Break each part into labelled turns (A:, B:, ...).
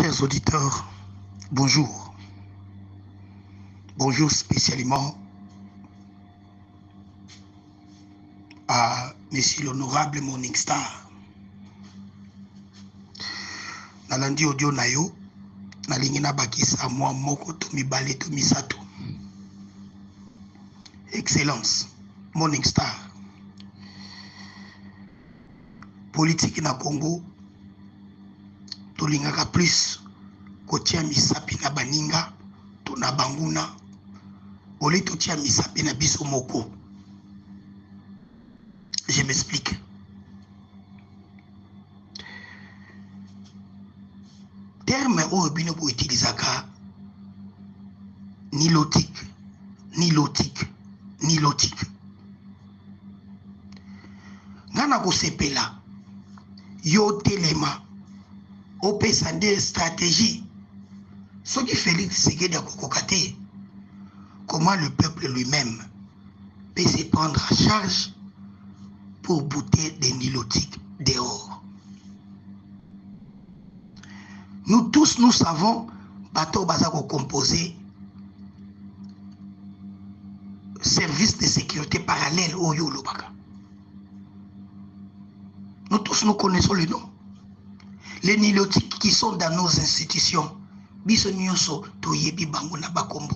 A: Chers auditeurs, bonjour. Bonjour spécialement à Monsieur l'honorable Morning Star. Nalandi audio nayo, nalingi na bakisa mwa moko to mibale to misato. Excellence, Morning Star. Politique na Congo, tolingaka plus kotia misapi na baninga to na banguna ole totia misapi na biso moko. Je m'explique. Terme oyo bino bo utilizaka nilotique, nilotique, nilotique. Ngana ko sepela yo telema opesa nde stratégie. Ce qui Félix Tshisekedi Kokokate, comment le peuple lui-même peut se prendre en charge pour bouter des nilotiques dehors. Nous tous, nous savons, bateau bazako composé service de sécurité parallèle au Yolobaka. Nous tous, nous connaissons le nom. Les nilotiques qui sont dans nos institutions, biso nyonso toyebi bango na bakombo.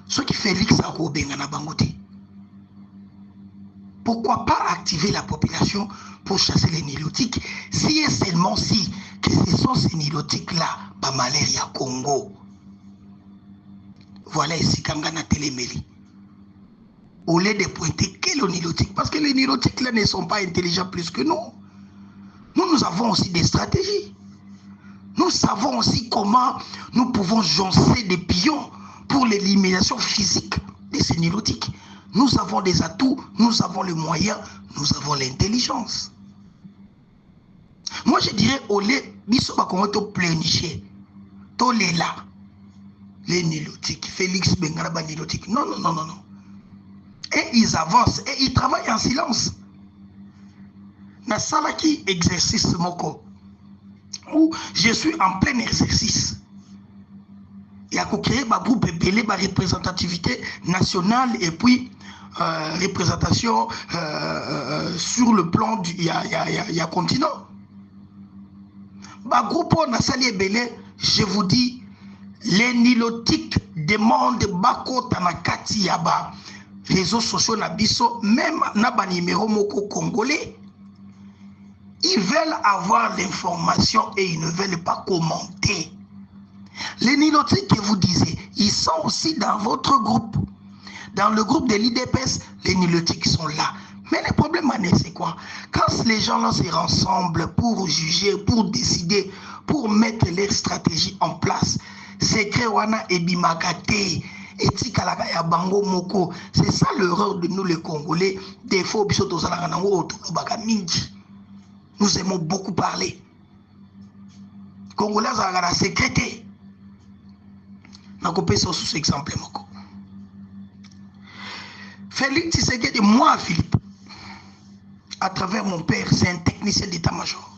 A: Ce qui Félix Akobenga na bangote. Pourquoi pas activer la population pour chasser les nilotiques si et seulement si que ce sont ces nilotiques-là, pas malaria Congo. Voilà ici Kangana Téléméli. Au lieu de pointer que les nilotiques, parce que les nilotiques-là ne sont pas intelligents plus que nous. Nous avons aussi des stratégies. Nous savons aussi comment nous pouvons joncer des pions pour l'élimination physique de ces nilotiques. Nous avons des atouts, nous avons les moyens, nous avons l'intelligence. Moi je dirais, au lieu de planifier, tous les là, les nilotiques, Félix Bengaraba nilotiques. Non. Et ils avancent et ils travaillent en silence. Na salaki exercice moko où je suis en plein exercice. Il y a créé un groupe belé, ma représentativité nationale et puis représentation sur le plan du y a continent. Ba groupe na sali belé, je vous dis, les nilotiques demandent bako tanakati yaba réseaux sociaux na biso, même na ba numéro moko congolais. Ils veulent avoir l'information et ils ne veulent pas commenter. Les nilotiques que vous disiez, ils sont aussi dans votre groupe. Dans le groupe de l'IDPS, les nilotiques sont là. Mais le problème, c'est quoi? Quand les gens là se rassemblent pour juger, pour décider, pour mettre leur stratégie en place, c'est Krewana et Bimakate et Tikalaka ya Bango Moko. C'est ça l'erreur de nous les Congolais. Des fois, nous aimons beaucoup parler. Congolais ont la sécurité. Je vais vous sous exemple. Félix Tshisekedi, moi, Philippe, à travers mon père, c'est un technicien d'état-major.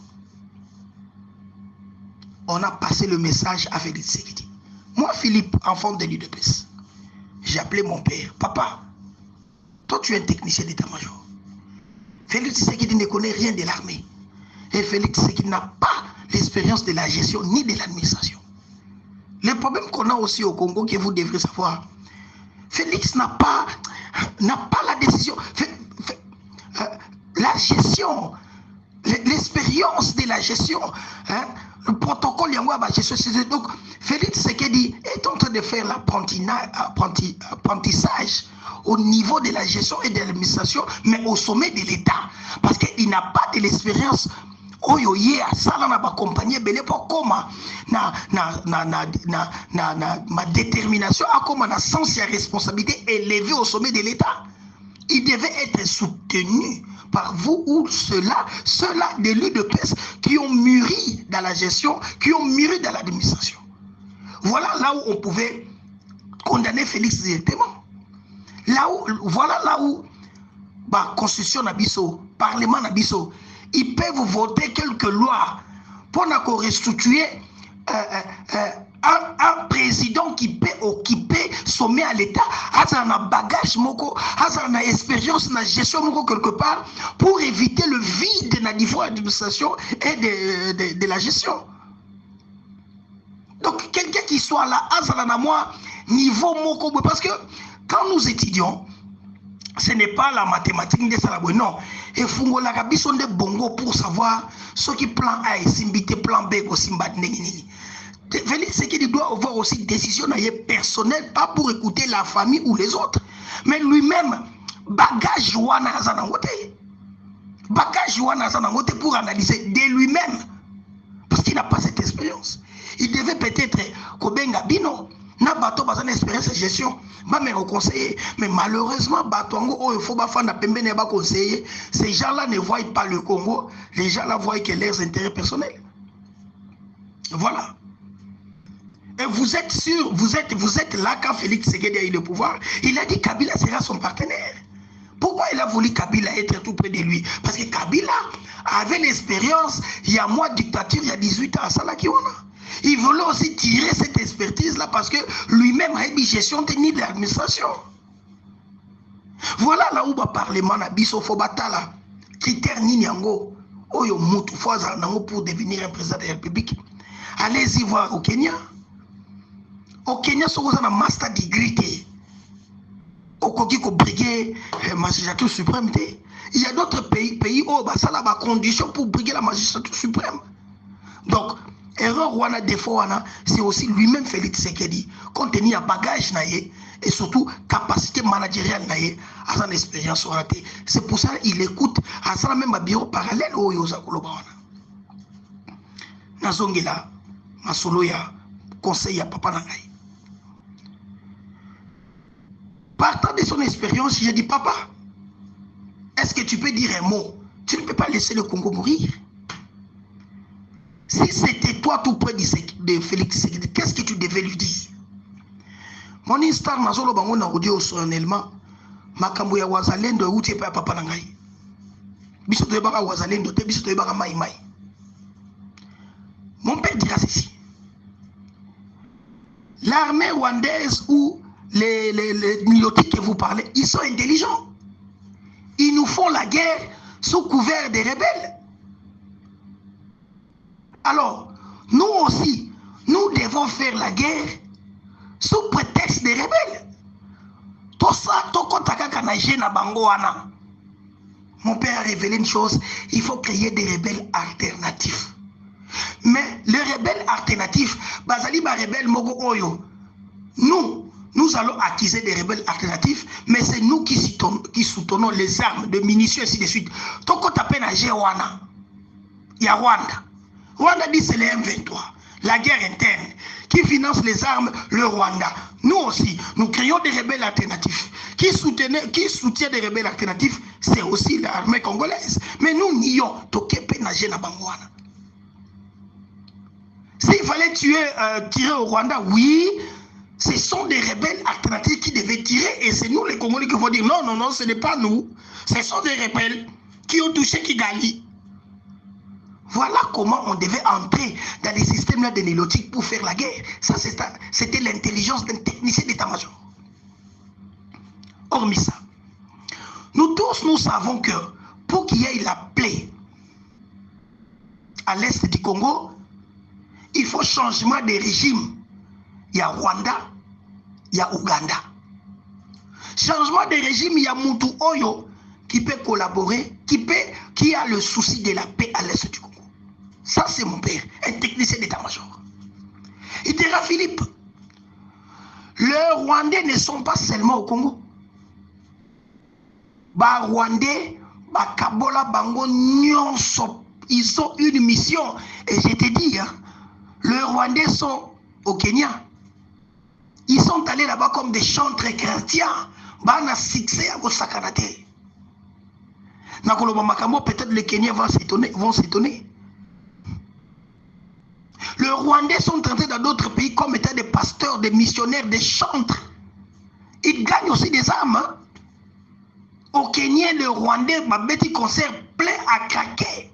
A: On a passé le message à Félix Tshisekedi. Moi, Philippe, enfant de l'UDPS, j'ai appelé mon père. Papa, toi, tu es un technicien d'état-major. Félix Tshisekedi ne connaît rien de l'armée. Et Félix Tshisekedi n'a pas l'expérience de la gestion ni de l'administration. Le problème qu'on a aussi au Congo, que vous devrez savoir, Félix n'a pas la décision, la gestion, l'expérience de la gestion, hein, le protocole, donc Félix Tshisekedi est en train de faire l'apprentissage au niveau de la gestion et de l'administration, mais au sommet de l'État, parce qu'il n'a pas de l'expérience. Oyo ye asala na ba compagnie belé pour comment ma détermination à comment na sens et responsabilité élevée au sommet de l'État. Il devait être soutenu par vous ou ceux-là de l'UDPS qui ont mûri dans la gestion, qui ont mûri dans l'administration. Voilà là où on pouvait condamner Félix directement. Voilà là où la constitution nabiso, parlement nabiso, ils peuvent voter quelques lois pour restituer un président qui peut occuper sommet à l'État, a un bagage, a une expérience, une gestion quelque part, pour éviter le vide de la niveau d'administration et de la gestion. Donc, quelqu'un qui soit là, à moi, niveau moko, parce que quand nous étudions, ce n'est pas la mathématique de Salaboué, non. Et Fungo la sont des bongo pour savoir ce qui plan A et simbité plan B au simbat nini. C'est qu'il doit avoir aussi des décisions personnelles, pas pour écouter la famille ou les autres, mais lui-même, bagage wana zanangote. Bagage wana zanangote pour analyser de lui-même, parce qu'il n'a pas cette expérience. Il devait peut-être Kobenga Bino, n'a bateau pas une expérience de gestion, mais au conseiller. Mais malheureusement, Batongo, il faut pas faire la conseiller. Ces gens-là ne voient pas le Congo, les gens-là voient que leurs intérêts personnels. Voilà. Et vous êtes sûr, vous êtes là quand Félix Tshisekedi a eu le pouvoir, il a dit que Kabila sera son partenaire. Pourquoi il a voulu Kabila être tout près de lui? Parce que Kabila avait l'expérience, il y a moins de dictature, il y a 18 ans à Salakiwana. Il voulait aussi tirer cette expertise-là parce que lui-même a eu gestion technique de l'administration. Voilà là où le Parlement a dit Sofobatala, critère Ninyango, Oyo Moutou, pour devenir un président de la République. Allez-y voir au Kenya. Au Kenya, si vous avez un master degree, au Kogiko briguer la magistrature suprême, il y a d'autres pays où ça a des conditions pour briguer la magistrature suprême. Donc, erreur ou un défaut, c'est aussi lui-même Félix Tshisekedi, compte tenu un bagage et surtout capacité managériale à son expérience. C'est pour ça qu'il écoute à ça même un bureau parallèle au Yozakolobawana. Nazongela, Masoloya, conseil à Papa Nangaï. Partant de son expérience, j'ai dit, papa, est-ce que tu peux dire un mot? Tu ne peux pas laisser le Congo mourir. Si c'était toi tout près de Félix Tshisekedi, qu'est-ce que tu devais lui dire? Mon instant, Nazolo Bango na audio solennellement, makambo ya wazalendo outie pa papa Nangaï. Biso to yebaka wazalendo te, biso to yebaka mai mai. Mon père dira ceci. L'armée rwandaise ou les nilotiques que vous parlez, ils sont intelligents. Ils nous font la guerre sous couvert des rebelles. Alors, nous aussi, nous devons faire la guerre sous prétexte des rebelles. Tout ça, tout ça, mon père a révélé une chose, il faut créer des rebelles alternatifs. Mais les rebelles alternatifs, Bazali ba rebelle Mogo Oyo, nous allons accuser des rebelles alternatifs, mais c'est nous qui soutenons les armes, de munitions, ainsi de suite. Toko tapé na Jewana, il y a Rwanda. Rwanda dit c'est les M23, la guerre interne, qui finance les armes, le Rwanda. Nous aussi, nous créons des rebelles alternatifs. Qui soutient des rebelles alternatifs, c'est aussi l'armée congolaise. Mais nous nions, Tokepe na Jena Bangwana. S'il fallait tirer au Rwanda, oui, ce sont des rebelles alternatifs qui devaient tirer et c'est nous les Congolais qui vont dire non, non, non, ce n'est pas nous. Ce sont des rebelles qui ont touché Kigali. Voilà comment on devait entrer dans les systèmes de nilotiques pour faire la guerre. Ça, c'était l'intelligence d'un technicien d'état-major. Hormis ça, nous tous, nous savons que pour qu'il y ait la paix à l'est du Congo, il faut changement de régime. Il y a Rwanda, il y a Ouganda. Changement de régime, il y a Moutou Oyo qui peut collaborer, qui a le souci de la paix à l'est du Congo. Ça, c'est mon père, un technicien d'état-major. Il dira Philippe, les Rwandais ne sont pas seulement au Congo. Bah, Rwandais, bah, Kabola, Bango, Nyonso, ils ont une mission. Et je te dis, hein, les Rwandais sont au Kenya. Ils sont allés là-bas comme des chantres chrétiens. Bah, on a succès à vos sakanate. Peut-être les Kenyans vont s'étonner. Les Rwandais sont entrés dans d'autres pays comme étant des pasteurs, des missionnaires, des chantres. Ils gagnent aussi des armes. Hein? Au Kenya, les Rwandais, ma petit concert plein à craquer.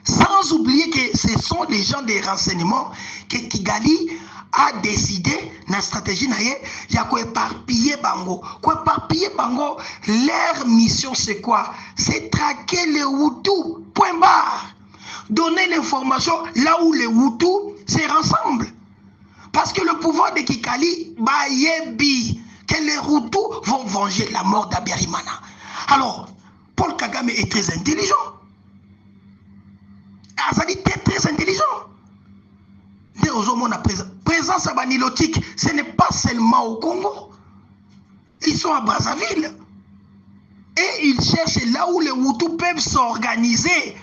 A: Sans Sans oublier que ce sont les gens des renseignements que Kigali a décidé, la stratégie, il y a quoi éparpiller Bango. Quoi éparpiller Bango, leur mission c'est quoi? C'est traquer les Hutus, point barre. Donner l'information là où les Hutus se rassemblent. Parce que le pouvoir de Kikali, Bayebi, que les Hutus vont venger la mort d'Abiyarimana. Alors, Paul Kagame est très intelligent. Azali est très intelligent. Présence à Banilotique, ce n'est pas seulement au Congo. Ils sont à Brazzaville. Et ils cherchent là où les Hutus peuvent s'organiser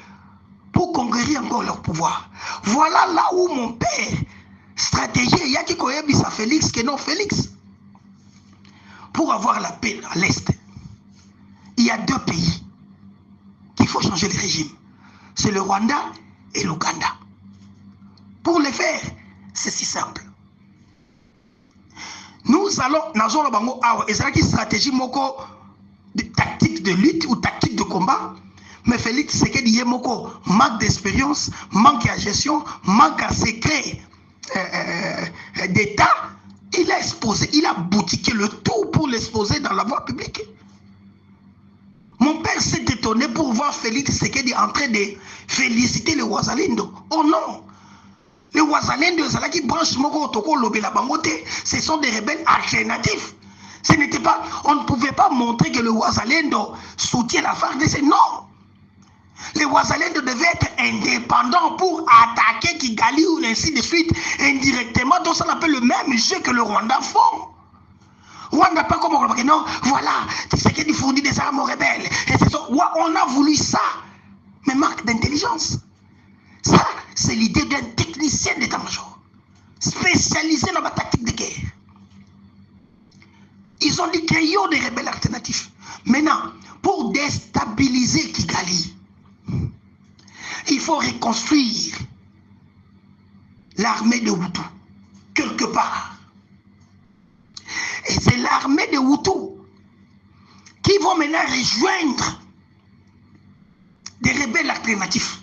A: pour conquérir encore leur pouvoir. Voilà là où mon père, stratégie, il y a qui connaît à Félix, que non Félix. Pour avoir la paix à l'Est, il y a deux pays qu'il faut changer le régime. C'est le Rwanda et l'Ouganda. Pour le faire, c'est si simple. Nous allons, et c'est une stratégie de tactique de lutte ou tactique de combat. Mais Félix, c'est qu'il y a manque d'expérience, manque de gestion, manque de secret d'État. Il a exposé, il a boutiqué le tout pour l'exposer dans la voie publique. Mon père s'est étonné pour voir Félix Tshisekedi en train de féliciter les Wazalendo. Oh non! Les Wazalendo, qui branchent Moko Otoko Lobela Bangote, ce sont des rebelles alternatifs. Ce n'était pas, on ne pouvait pas montrer que le Wazalendo soutient la FARDC. Non! Les Wazalendo devaient être indépendants pour attaquer Kigali ou ainsi de suite indirectement. Donc ça appelle le même jeu que le Rwanda font. Rwanda pas comme non, voilà, c'est ce qui fournit des armes aux rebelles. Et c'est ça. On a voulu ça, mais manque d'intelligence. Ça, c'est l'idée d'un technicien d'état-major, spécialisé dans la tactique de guerre. Ils ont dit créons des rebelles alternatifs. Maintenant, pour déstabiliser Kigali, il faut reconstruire l'armée de Hutu, quelque part. Et c'est l'armée de Hutu qui vont maintenant rejoindre des rebelles alternatifs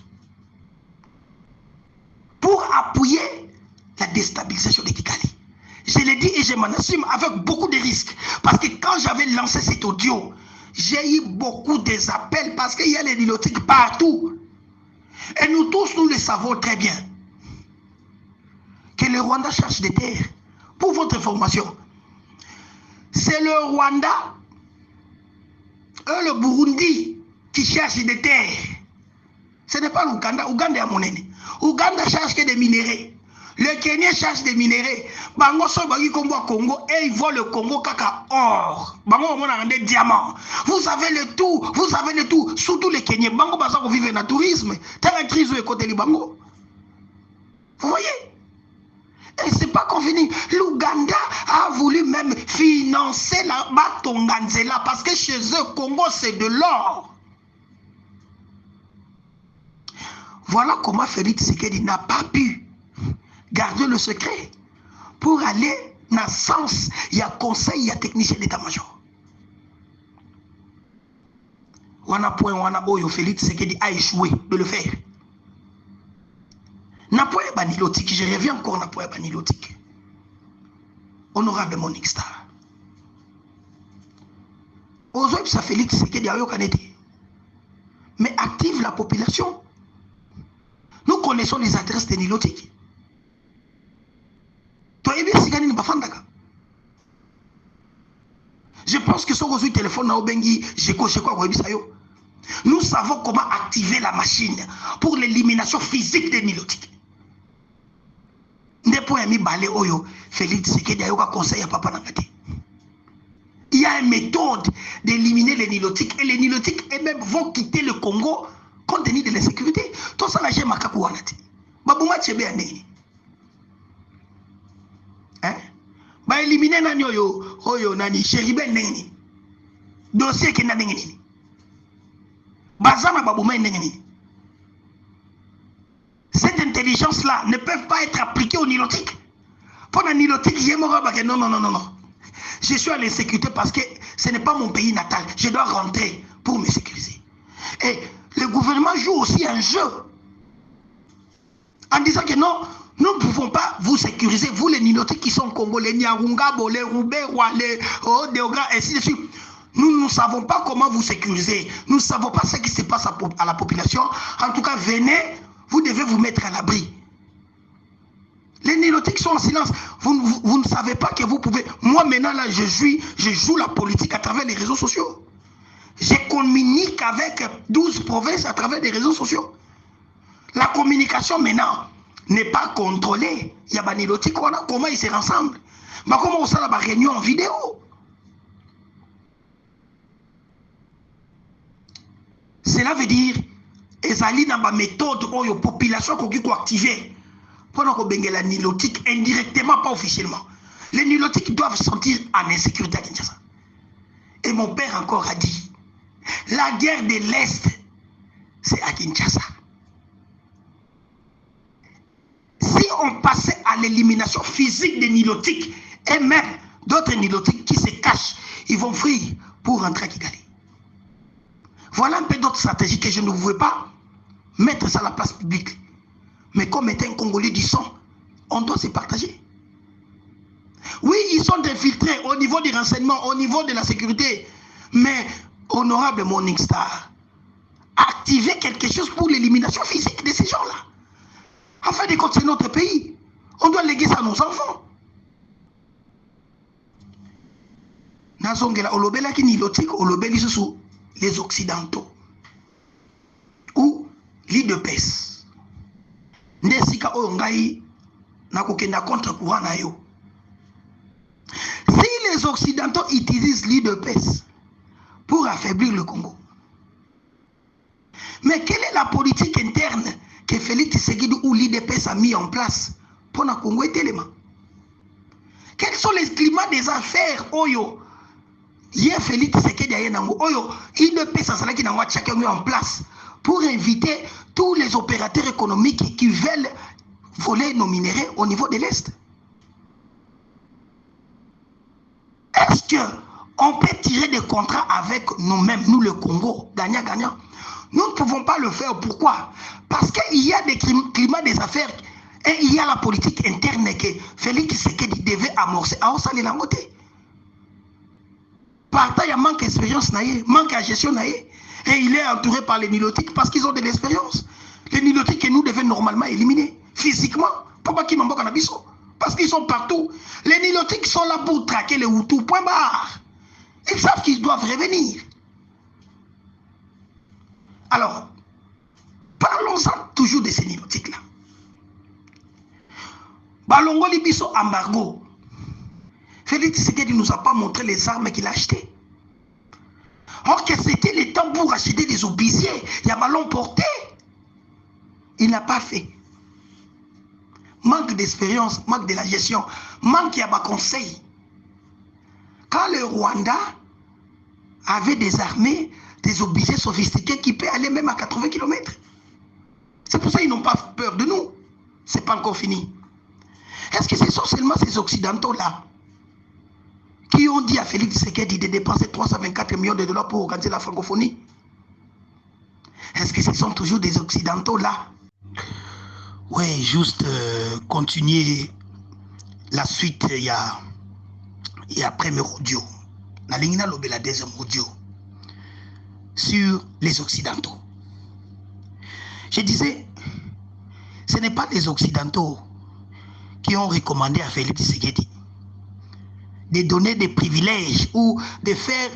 A: pour appuyer la déstabilisation de Kigali. Je l'ai dit et je m'en assume avec beaucoup de risques. Parce que quand j'avais lancé cet audio, j'ai eu beaucoup d'appels parce qu'il y a les nilotiques partout. Et nous tous, nous le savons très bien. Que le Rwanda cherche des terres. Pour votre information, c'est le Rwanda et le Burundi qui cherchent des terres. Ce n'est pas l'Ouganda. Ouganda est à mon aîné. Ouganda cherche que des minéraux. Le Kenya cherche des minéraux. Bango so bagi Congo à Congo et ils voient le Congo kaka or. Bango on a des diamants. Vous avez le tout, vous avez le tout. Surtout les Kenyans. Bango baza vivre dans le tourisme. T'as la crise au côté du Bango. Vous voyez? Et c'est pas convenu. L'Ouganda a voulu même financer la Batonganzela parce que chez eux, Congo c'est de l'or. Voilà comment Félix Tshisekedi n'a pas pu garder le secret pour aller dans le sens, il y a conseil, il y a technicien d'état-major. Wana point wana oyo Félix Tshisekedi a échoué de le faire. N'a point banilotique, je reviens encore n'a point banilotique. Honorable Monique Star. Aujourd'hui, ça Félix Tshisekedi a eu canette. Mais active la population. Nous connaissons les adresses des nilotiques. Je pense que si on a un téléphone, nous savons comment activer la machine pour l'élimination physique des nilotiques. Félix Tshisekedi a conseil à Papa Nangate. Il y a une méthode d'éliminer les nilotiques et les nilotiques eux-mêmes vont quitter le Congo compte tenu de l'insécurité. Tout ça, la GMA Kakouanati. Babouma Tchebe Aneni. Hein? Ba éliminer nani oyo nani Cheribe Neni. Dossier qui n'a neni. Bazana Babouma Neni. Cette intelligence-là ne peut pas être appliquée au nilotique. Pour la nilotique, non. Je suis à l'insécurité parce que ce n'est pas mon pays natal. Je dois rentrer pour me sécuriser. Et le gouvernement joue aussi un jeu. en disant que non, nous ne pouvons pas vous sécuriser, vous les Nilotiques qui sont congolais, les Nyarungabo, les Rouberois, les Deogra, ainsi de suite. Nous ne savons pas comment vous sécuriser. Nous ne savons pas ce qui se passe à la population. En tout cas, venez, vous devez vous mettre à l'abri. Les Nilotiques sont en silence. Vous ne savez pas que vous pouvez... Moi, maintenant, là, je joue la politique à travers les réseaux sociaux. Je communique avec 12 provinces à travers des réseaux sociaux. La communication, maintenant, n'est pas contrôlée. Il y a des Nilotiques, comment ils se rassemblent. Comment on fait la réunion en vidéo. Cela veut dire, ezali na ba méthode oyo population koki ko activer pour ko bengela nilotique indirectement, pas officiellement. Les nilotiques doivent se sentir en insécurité à Kinshasa. Et mon père encore a dit, la guerre de l'Est, c'est à Kinshasa. Si on passait à l'élimination physique des nilotiques et même d'autres nilotiques qui se cachent, ils vont fuir pour rentrer à Kigali. Voilà un peu d'autres stratégies que je ne veux pas mettre ça à la place publique. Mais comme étant un Congolais du sang, on doit se partager. Oui, ils sont infiltrés au niveau des renseignements, au niveau de la sécurité. Mais, honorable Morning Star, activez quelque chose pour l'élimination physique de ces gens-là. Afin de continuer notre pays, on doit léguer ça à nos enfants. Nazongela olobela ki nilotique olobeli sous les Occidentaux ou l'IDPS. Ndesika oyongai na kokenda contre courant na yo. Si les Occidentaux utilisent l'IDPS pour affaiblir le Congo, mais quelle est la politique interne que Félix Tshisekedi ou l'IDPS a mis en place pour le Congo et Téléma? Quels sont les climats des affaires Oyo? Hier, Félix Tshisekedi a nango Oyo, l'IDPS a qui n'a chacun mis en place pour inviter tous les opérateurs économiques qui veulent voler nos minéraux au niveau de l'Est. Est-ce qu'on peut tirer des contrats avec nous-mêmes, nous le Congo, gagnant-gagnant? Nous ne pouvons pas le faire. Pourquoi? Parce qu'il y a des climats des affaires et il y a la politique interne que Félix Tshisekedi devait amorcer à Osali Langote. Partant, il y a manque d'expérience, manque de gestion. Et il est entouré par les nilotiques parce qu'ils ont de l'expérience. Les nilotiques que nous devons normalement éliminer physiquement. Pourquoi qu'ils n'ont pas cannabis? Parce qu'ils sont partout. Les nilotiques sont là pour traquer les Hutus. Point barre. Ils savent qu'ils doivent revenir. Alors, parlons-en toujours de ces nilotiques-là. Balongo Libiso embargo. Félix Tshisekedi ne nous a pas montré les armes qu'il a achetées. Or que c'était le temps pour acheter des obisiers. Il y a ballon porté. Il n'a pas fait. Manque d'expérience, manque de la gestion, manque de conseil. Quand le Rwanda avait des armées, des obisiers sophistiqués qui peuvent aller même à 80 km. C'est pour ça qu'ils n'ont pas peur de nous. Ce n'est pas encore fini. Est-ce que ce sont seulement ces Occidentaux-là qui ont dit à Félix Tshisekedi de dépenser 324 millions de dollars pour organiser la francophonie? Est-ce que ce sont toujours des Occidentaux-là? Oui, juste continuer la suite, il y a premier audio. La ligne la deuxième audio sur les Occidentaux. Je disais, ce n'est pas les Occidentaux qui ont recommandé à Félix Tshisekedi de donner des privilèges ou de faire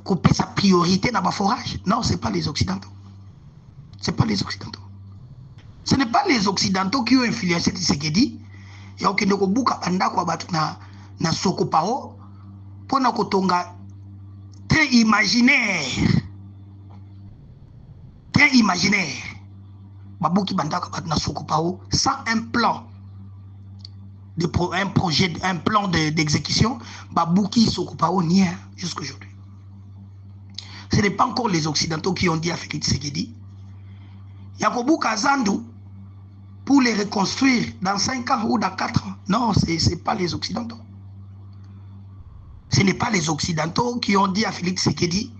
A: couper sa priorité dans le forage. Non, ce n'est pas les Occidentaux. Ce n'est pas les Occidentaux. Ce n'est pas les Occidentaux qui ont influencé Tshisekedi. Il y a aucun Nokobuka Andako na Sokopao pour Nakotonga très imaginaire. Très imaginaire. Babouki Bandako na Sokopao sans un plan. Un projet, un plan d'exécution, Babouki Sokopao n'y est jusqu'à aujourd'hui. Ce n'est pas encore les Occidentaux qui ont dit à Félix Tshisekedi Yakobu Kazandu pour les reconstruire dans 5 ans ou dans 4 ans. Non, ce n'est pas les Occidentaux. Ce n'est pas les Occidentaux qui ont dit à Félix Tshisekedi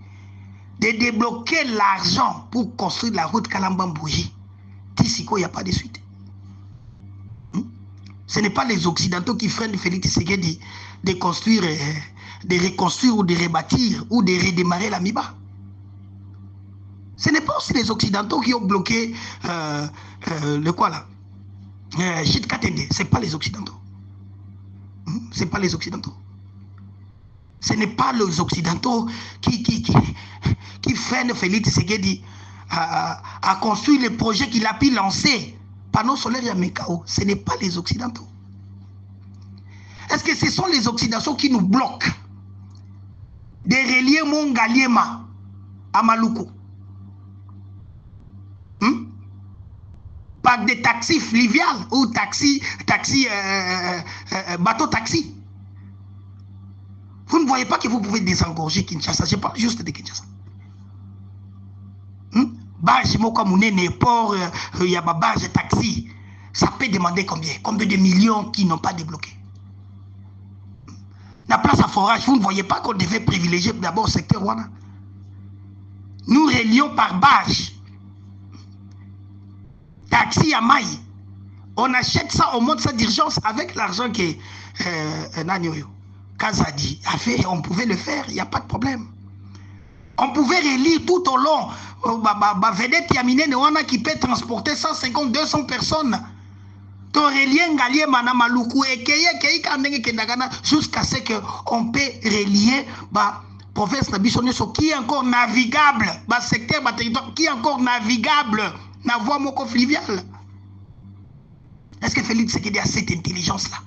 A: de débloquer l'argent pour construire la route Kalambambouji. Tissiko, il n'y a pas de suite. Ce n'est pas les Occidentaux qui freinent Félix Tshisekedi de construire, de reconstruire ou de rebâtir ou de redémarrer la MIBA. Ce n'est pas aussi les Occidentaux qui ont bloqué le quoi là, Chit Katende. Ce n'est pas les Occidentaux. Ce n'est pas les Occidentaux. Ce n'est pas les Occidentaux qui freinent Félix Tshisekedi à construire les projets qu'il a pu lancer. Panneaux solaires à Mekao. Ce n'est pas les Occidentaux. Est-ce que ce sont les Occidentaux qui nous bloquent de relier Mongaliema à Maluku? Par des taxis fluviales ou bateau taxi. Vous ne voyez pas que vous pouvez désengorger Kinshasa. Je parle juste de Kinshasa. Barge Mokamouné, port, il y a barge taxi. Ça peut demander combien? Combien de millions qui n'ont pas débloqué? La place à forage, vous ne voyez pas qu'on devait privilégier d'abord le secteur Wana? Nous relions par barge. Taxi à maille. On achète ça, on monte ça d'urgence avec l'argent que Nanyoyo Kazadi a fait. On pouvait le faire, il n'y a pas de problème. On pouvait relire tout au long. Vedette Yamine Newana qui peut transporter 150, 200 personnes. Jusqu'à ce qu'on peut relier la province qui est encore navigable, le secteur qui est encore navigable, la voie moko fluviale. Est-ce que Félix Tshisekedi a cette intelligence-là?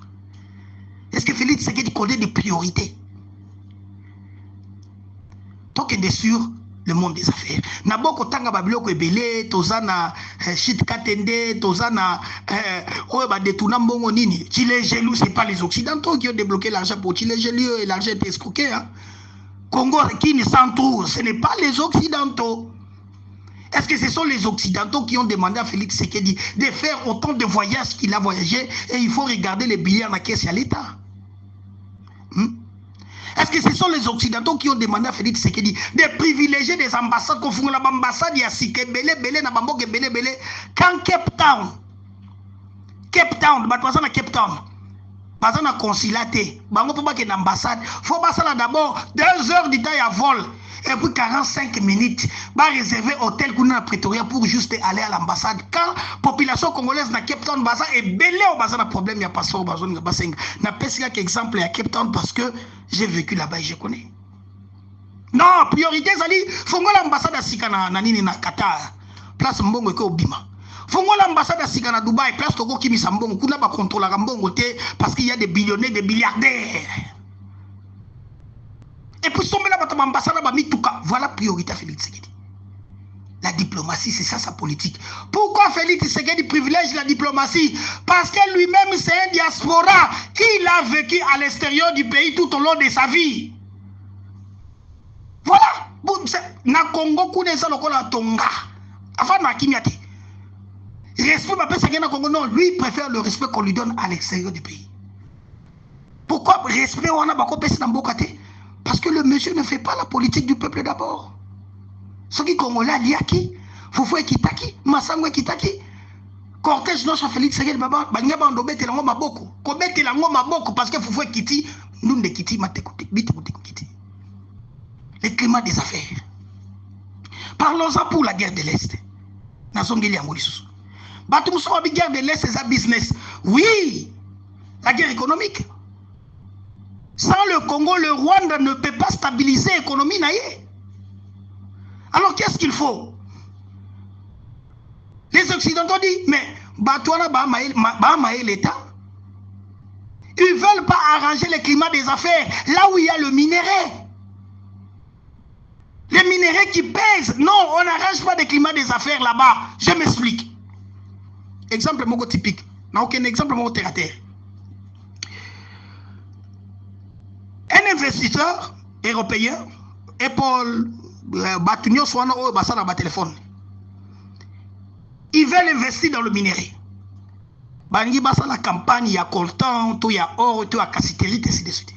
A: Est-ce que Félix Tshisekedi connaît des priorités? Tant qu'il est sur le monde des affaires. Naboko tanga babiloko ebele, tozana Chit Katende, tozana oeba détourna mbongo nini. Chile Gelou, c'est pas les Occidentaux qui ont débloqué l'argent pour Chile Gelou et l'argent est escroqué. Hein? Congo qui s'entoure, ce n'est pas les Occidentaux. Est-ce que ce sont les Occidentaux qui ont demandé à Félix Tshisekedi de faire autant de voyages qu'il a voyagé et il faut regarder les billets en la caisse à l'État? Est-ce que ce sont les Occidentaux qui ont demandé à Félix Tshisekedi de privilégier des ambassades, qu'on fout l'ambassade, il y a Sike, Belé, Nabamboke, Belé, quand Cape Town, Batouazan à Cape Town, Bazan a consulaté, Bango pour que l'ambassade, faut passer là d'abord 2 heures du temps à vol, et puis 45 minutes, va réserver hôtel qu'on a à Pretoria pour juste aller à l'ambassade. Quand la population congolaise na Cape Town, Bazan est belé au Bazan a problème, il y a passeport, Bazan a passé. N'a pas si exemple à Cape Town parce que j'ai vécu là-bas et je connais. Non, priorité, Zali, faut que l'ambassade à Sikana, Nanini na Qatar, place Mbongo ko Bima. Faut que l'ambassade à Sikana Dubaï, place Togo Kimi Sambongo, qu'on n'a pas contrôlé la Mbongo parce qu'il y a des billionnaires, des milliardaires. Et puis, voilà priorité à Félix Tshisekedi. La diplomatie, c'est ça sa politique. Pourquoi Félix Tshisekedi privilège la diplomatie? Parce que lui-même, c'est un diaspora. Il a vécu à l'extérieur du pays tout au long de sa vie. Voilà. Na Congo, Kouneza Lokola Tonga. Enfin, na Kinyate. Respect, ma Congo, non, lui, il préfère le respect qu'on lui donne à l'extérieur du pays. Pourquoi respect, on a beaucoup de Bokate? Parce que le monsieur ne fait pas la politique du peuple d'abord. Ce qui Congolais liaki, Foufou Kitaki, Massango Kitaki, cortège non Félix Tshisekedi Baba, Banyaba Ndobete la ngoma boko, Kobete la ngoma boko parce que Foufou Kiti, nous ne Kiti Matekouti, Kiti. Le climat des affaires. Parlons-en pour la guerre de l'Est. Nazongeli Angolisus. Batumso la guerre de l'Est, c'est un business. Oui, la guerre économique. Sans le Congo, le Rwanda ne peut pas stabiliser l'économie naïe. Alors qu'est-ce qu'il faut? Les Occidentaux disent, mais Batouana Bahamaï l'État. Ils ne veulent pas arranger le climat des affaires là où il y a le minerai. Les minéraux qui pèsent. Non, on n'arrange pas le climat des affaires là-bas. Je m'explique. Exemple mon typique. Non, aucun exemple mon terre à terre. Un investisseur européen, et pour Batunio Swana ou Bassana ba téléphone, ils veulent investir dans le minerai. Bangi Bassa la campagne, il y a coltan, il y a or, il y a cassiterie, ainsi de suite.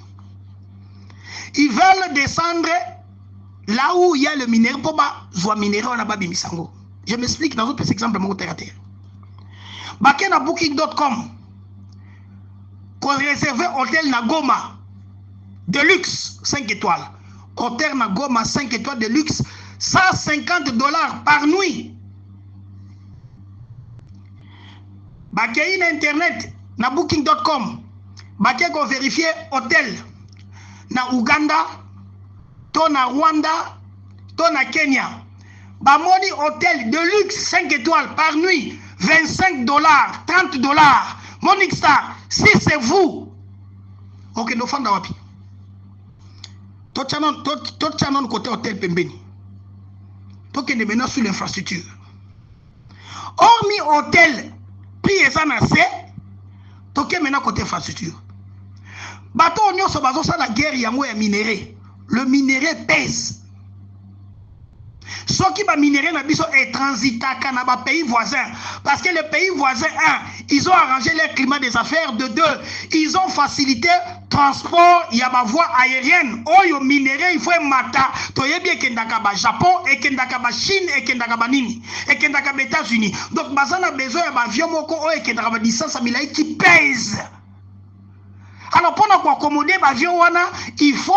A: Ils veulent descendre là où il y a le minerai pour jouer minerai, on a pas bimisango. Je m'explique dans un petit exemple mon terre à terre. Bakena booking.com. réservé hôtel na Goma de luxe 5 étoiles. Hôtel na Goma 5 étoiles de luxe, $150 par nuit. Bakei na internet na booking.com. Bakei ko vérifier hôtel na Uganda, to na Rwanda, to na Kenya. Bamoni hôtel de luxe 5 étoiles par nuit, $25, $30. Monique Star, si c'est vous, ok, nous faisons wapi. Tout chanon côté hôtel Pembeni. Pour que nous menons sur l'infrastructure. Hormis hôtel, prix et ça n'a c'est, tout que maintenant côté infrastructure. Bateau on y a ça la guerre yango ya minéré. Le minerai pèse. Ce qui va minérer na biso est transitaka na ba pays voisins. Parce que les pays voisins, un, ils ont arrangé leur climat des affaires. De deux, ils ont facilité transport, il y a ma voie aérienne. Oyo minéré, il faut un mata. Toye bien kendaka ba Japon, et kendaka ba Chine, et kendaka ba nini, et kendaka ba États-Unis. Donc, bazana besoin ba avion moko, et kendaka ba distance à Milaï qui pèse. Alors, pour nous accommoder ba avion wana, il faut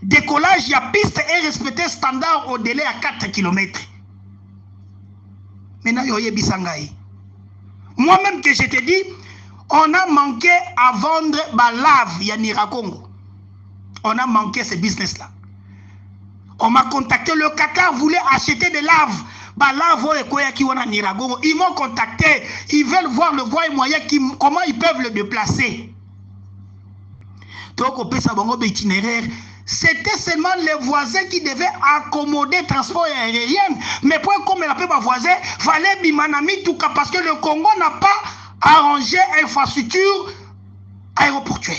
A: décollage, il y a piste et respecter standard au délai à 4 km. Maintenant, il y a bisangaï. Moi-même que je te dis, on a manqué à vendre la lave, Yanira Congo. On a manqué ce business-là. On m'a contacté, le Qatar voulait acheter des laves. Ils m'ont contacté, ils veulent voir le voie moyen, comment ils peuvent le déplacer. Donc, on peut savoir itinéraire. C'était seulement les voisins qui devaient accommoder le transport aérien. Mais pour comme il appelle les voisins, il fallait bimanami tout cas parce que le Congo n'a pas arrangé l'infrastructure aéroportuaire.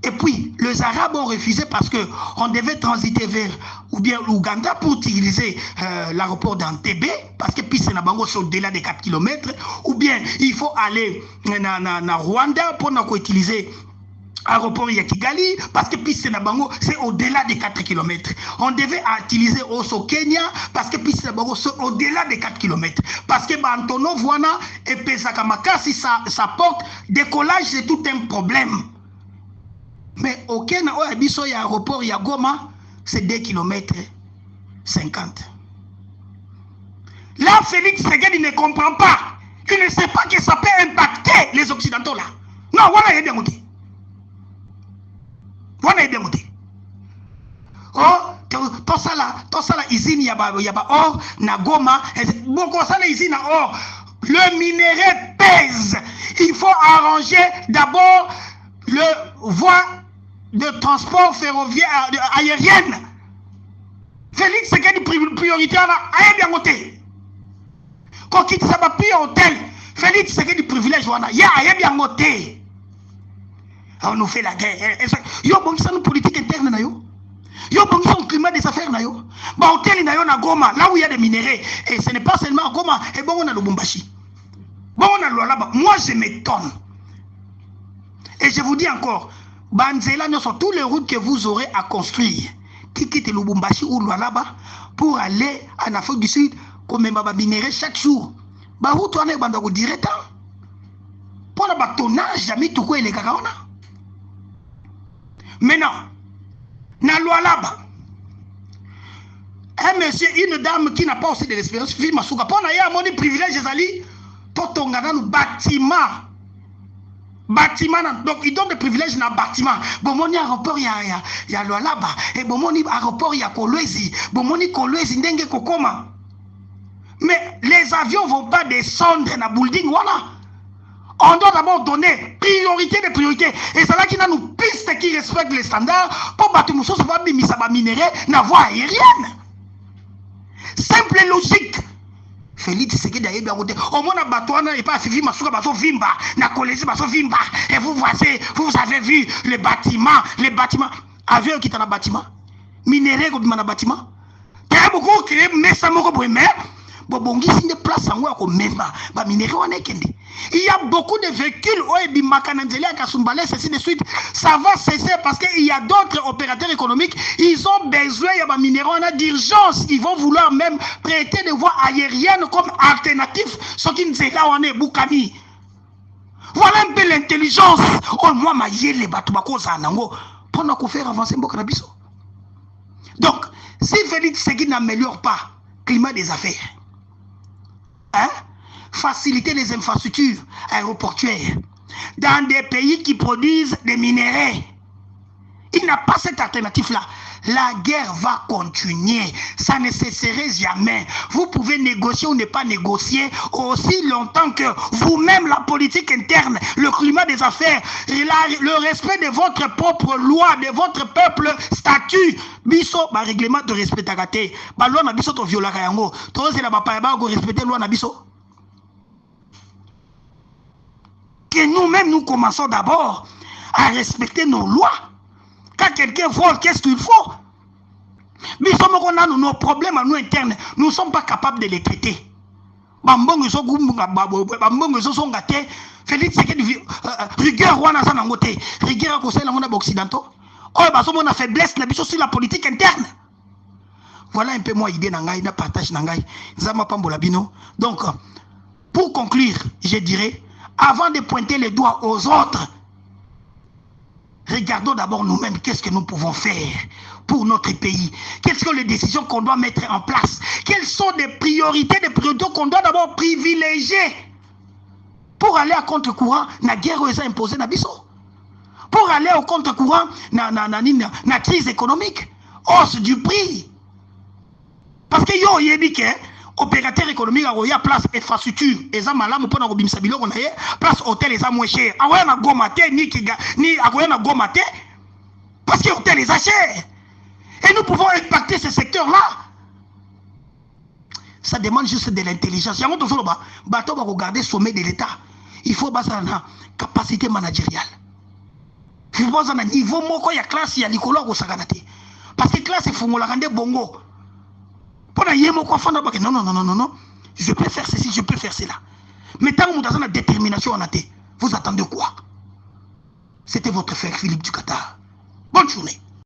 A: Et puis, les Arabes ont refusé parce qu'on devait transiter vers ou bien l'Ouganda pour utiliser l'aéroport d'Entebbe, parce que puis c'est au-delà de 4 km, ou bien il faut aller na Rwanda pour utiliser l'aéroport de Kigali, parce que puis c'est au-delà de 4 km. On devait utiliser aussi au Kenya, parce que puis c'est au-delà de 4 km. Parce que Antonov Wana et Pesakamaka, si ça porte décollage, c'est tout un problème. Mais au Kenya, il y a un aéroport, il y a Goma, c'est 2 km 50. Là, Félix Tshisekedi ne comprend pas. Il ne sait pas que ça peut impacter les Occidentaux là. Non, voilà, il est bien monté. Voilà, il est bien monté. Oh, tout ça là, usine, il y a or, na Goma, beaucoup ça, usine à or. Le minerai pèse. Il faut arranger d'abord le voie de transport ferroviaire aérienne. Félix Tshisekedi prioritaire là, aïe bien monté. Quand il s'est pris hôtel, Félix Tshisekedi privilège wana, ya aïe bien monté. On nous fait la guerre. Yo bon ça nous politique interne na yo. Yo bon ça climat des affaires na yo. Ba hôtel na yo na Goma, là où il y a des minéraux et ce n'est pas seulement à Goma, et bon on a Lubumbashi. Bon on a Lualaba. Moi je m'étonne. Et je vous dis encore, Banzela, sur toutes les routes que vous aurez à construire, qui quitte Lubumbashi ou Lualaba pour aller en Afrique du Sud, comme un minerai chaque jour. Bah, où tu en es, Bandako direct? Pour le bâtonnage, jamais tout quoi, les gars. Maintenant, na Lualaba, un monsieur, une dame qui n'a pas aussi de l'expérience, fille Masuka, pour n'a pas de privilège, Zali, pour ton gars, bâtiment. Bâtiment, donc il donne des privilèges dans le bâtiment. Bon, mon aéroport, il y a Lualaba. Et bon, mon aéroport, il y a Kolwezi. Bon, mon Kolwezi, Ndenge Kokoma. Mais les avions ne vont pas descendre dans le building, voilà. On doit d'abord donner priorité des priorités. Et c'est là qu'il y a une piste qui respecte les standards pour battre nous sauver des minéraux dans la voie aérienne. Simple et logique. Félix Tshisekedi a bien côté. Au moins, Batouana n'est pas suivi, ma soeur Basso Vimba, na collège Basso Vimba. Et vous voyez, vous avez vu les bâtiments, avions qui sont dans le bâtiment, minéraux qui sont dans le bâtiment. Il y a beaucoup qui sont mais ça m'a mais bongi si des places en quoi comme même bah minéraux on est kendi. Il y a beaucoup de véhicules au Ebimakananzeli à Kasumbalès, ainsi de suite. Ça va cesser parce qu'il y a d'autres opérateurs économiques. Ils ont besoin, il y a des minéraux d'urgence. Ils vont vouloir même prêter des voies aériennes comme alternative. Ce qui nous est là, on est Boukami. Voilà un peu l'intelligence. Oh, moi, ma yele, batubako, zanango, pendant qu'on fait avancer Mbokanabiso. Donc, si Félix Tshisekedi n'améliore pas le climat des affaires, hein, faciliter les infrastructures aéroportuaires dans des pays qui produisent des minéraux, il n'a pas cette alternative-là. La guerre va continuer. Ça ne cesserait jamais. Vous pouvez négocier ou ne pas négocier aussi longtemps que vous-même, la politique interne, le climat des affaires, le respect de votre propre loi, de votre peuple, statut, biso, règlement de respect à gâter. Loi na biso to viola kayango. To c'est la bapa ba go respecter loi na biso. Que nous-mêmes nous commençons d'abord à respecter nos lois. Quand quelqu'un vole, qu'est-ce qu'il faut? Mais nos problèmes à nous internes, nous ne sommes pas capables de les traiter. Félix Tshisekedi rigueur wana za nangote, rigueur ko sala ngona occidentaux. Oh baso mona faiblesse na biso sur la politique interne. Voilà un peu moi idée na ngai na partage na ngai. Zama pambola bino. Donc pour conclure, je dirais avant de pointer les doigts aux autres, regardons d'abord nous-mêmes qu'est-ce que nous pouvons faire pour notre pays. Quelles sont les décisions qu'on doit mettre en place? Quelles sont des priorités qu'on doit d'abord privilégier pour aller à contre-courant na guerre où ils ont imposé na biso? Pour aller au contre-courant na crise économique, hausse du prix. Parce que yo yebi que opérateur économique a place infrastructure eza malamu pona ko bimisa biloko na ye, place hôtel eza moins cher. Akoya na goma te ni akoya na goma te parce que hôtel eza cher. Et nous pouvons impacter ce secteur-là. Ça demande juste de l'intelligence. Yango to solo ba bato ba regarder sommet de l'État. Il faut basa na capacité managériale. Il faut basa na niveau moko ya classe ya likolo ko sakana te. Parce que classe fongola kande bongo. Non, je peux faire ceci, je peux faire cela. Mais tant que vous avez la détermination en athée, vous attendez quoi? C'était votre frère Philippe du Qatar. Bonne journée.